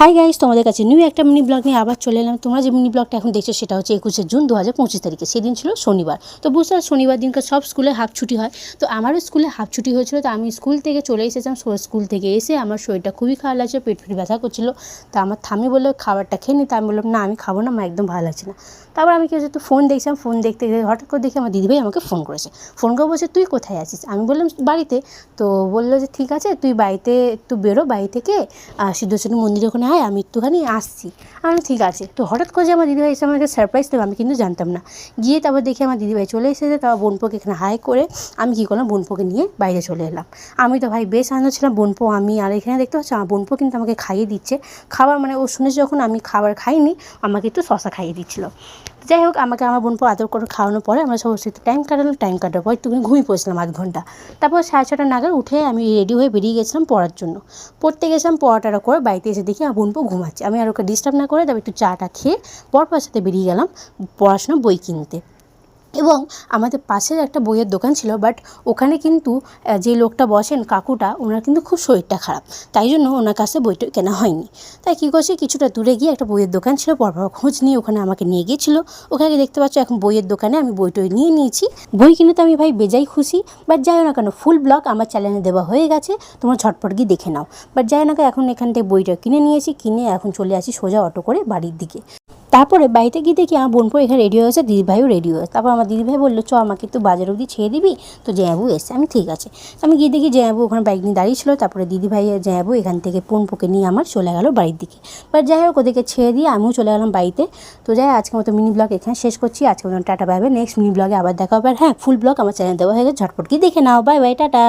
Hi guys, তোমাদের কাছে new একটা মিনি ব্লগ নিয়ে আবার চলে এলাম। তোমরা যে মিনি ব্লগটা এখন দেখছো সেটা হচ্ছে 21শে জুন 2025 তারিখে। সেদিন ছিল শনিবার। তো বুঝতে পারছো শনিবার দিনকে সব স্কুলে হাফ ছুটি হয়। তো আমারও স্কুলে হাফ ছুটি হয়েছিল। তো আমি স্কুল থেকে চলে এসেছিলাম। স্কুল থেকে এসে আমার শরীরটা খুবই খারাপ লাগছে, পেট ব্যথা করছিল। তো আমার থামি বললো খাবারটা খেয়ে নি। তা আমি বললাম না, আমি খাবো না, আমার একদম ভালো লাগছে না। তারপর আমি কি হচ্ছে, তো ফোন দেখছিলাম। ফোন দেখতে হঠাৎ করে দেখি আমার দিদিভাই আমাকে ফোন করেছে। ফোন করে বলছে তুই কোথায় আছিস? আমি বললাম বাড়িতে। তো বললো যে ঠিক আছে, তুই বাড়িতে একটু বেরো, বাড়ি থেকে সিদ্ধেশ্বরী মন্দিরের ওখানে আয়, আমি একটুখানি আসছি। আমি ঠিক আছে। তো হঠাৎ করে যে আমার দিদিভাই এসে আমাকে সারপ্রাইজ দেবে আমি কিন্তু জানতাম না। গিয়ে তারপর দেখি আমার দিদিভাই চলে এসেছে। তারপর বোনপোকে এখানে হাই করে আমি কী করলাম, বোনপোকে নিয়ে বাইরে চলে এলাম। আমি তো ভাই বেশ আনন্দ ছিলাম। বোনপো আমি আর এখানে দেখতে পাচ্ছি আমার বোনপো কিন্তু আমাকে খাইয়ে দিচ্ছে খাবার। মানে ও শুনেছে যখন আমি খাবার খাইনি, আমাকে একটু শশা খাইয়ে দিচ্ছিলো। যাই হোক, আমাকে আমার বোনপো আদর করে খাওয়ানোর পরে আমরা সবার সাথে টাইম কাটালাম। টাইম কাটার পর একটুখানি ঘুমিয়ে পড়েছিলাম আধ ঘন্টা। তারপর 6:30 নাগাদ উঠে আমি রেডি হয়ে বেরিয়ে গেছিলাম পড়ার জন্য। পড়তে গেছিলাম, পড়াটা করে বাড়িতে এসে দেখি আমার বোনপো ঘুমাচ্ছে। আমি আর ওকে ডিস্টার্ব না করে তারপর একটু চাটা খেয়ে পরপার সাথে বেরিয়ে গেলাম পড়াশোনার বই কিনতে। এবং আমাদের পাশের একটা বইয়ের দোকান ছিল, বাট ওখানে কিন্তু যে লোকটা বসেন কাকুটা, ওনার কিন্তু খুব শরীরটা খারাপ, তাই জন্য ওনার কাছে বইটা কেনা হয়নি। তাই কী করছি, কিছুটা দূরে গিয়ে একটা বইয়ের দোকান ছিল, পরপর খোঁজ নিয়ে ওখানে আমাকে নিয়ে গিয়েছিলো। ওখানে দেখতে পাচ্ছ এখন বইয়ের দোকানে আমি বইটই নিয়ে নিয়েছি। বই কিনে তো আমি ভাই বেজাই খুশি। বাট যাই না কেন, ফুল ব্লগ আমার চ্যানেলে দেওয়া হয়ে গেছে, তোমরা ঝটপট গিয়ে দেখে নাও। বাট যাই না কেন, এখন এখান থেকে বইটা কিনে নিয়েছি, কিনে এখন চলে আসি সোজা অটো করে বাড়ির দিকে। তারপরে বাড়িতে গিয়ে দেখি আমার বোনপো এখানে রেডি হয়েছে, দিদিভাইও রেডি হয়েছে। তারপর আমার দিদিভাই বললো চ আমাকে একটু বাজার অবধি ছেড়ে দিবি, তো জয়াবু এসে। আমি ঠিক আছে। আমি গিয়ে দেখি জয়াবু ওখানে বাইক নিয়ে দাঁড়িয়েছিলো। তারপরে দিদিভাই জয়াবু এখান থেকে বোনপোকে নিয়ে আমার চলে গেলো বাড়ির দিকে। বাট যাই হোক, ওদেরকে ছেড়ে দিয়ে আমিও চলে গেলাম বাড়িতে। তো যাই, আজকের মতো মিনি ব্লগ এখানে শেষ করছি। আজকের মতো tata, bye bye. Next mini ব্লগে আবার দেখা হবে। আর হ্যাঁ, ফুল ব্লগ আমার চ্যানেল দেওয়া হয়ে গেছে, ঝটপট গিয়ে দেখে নাও। Bye bye, tata.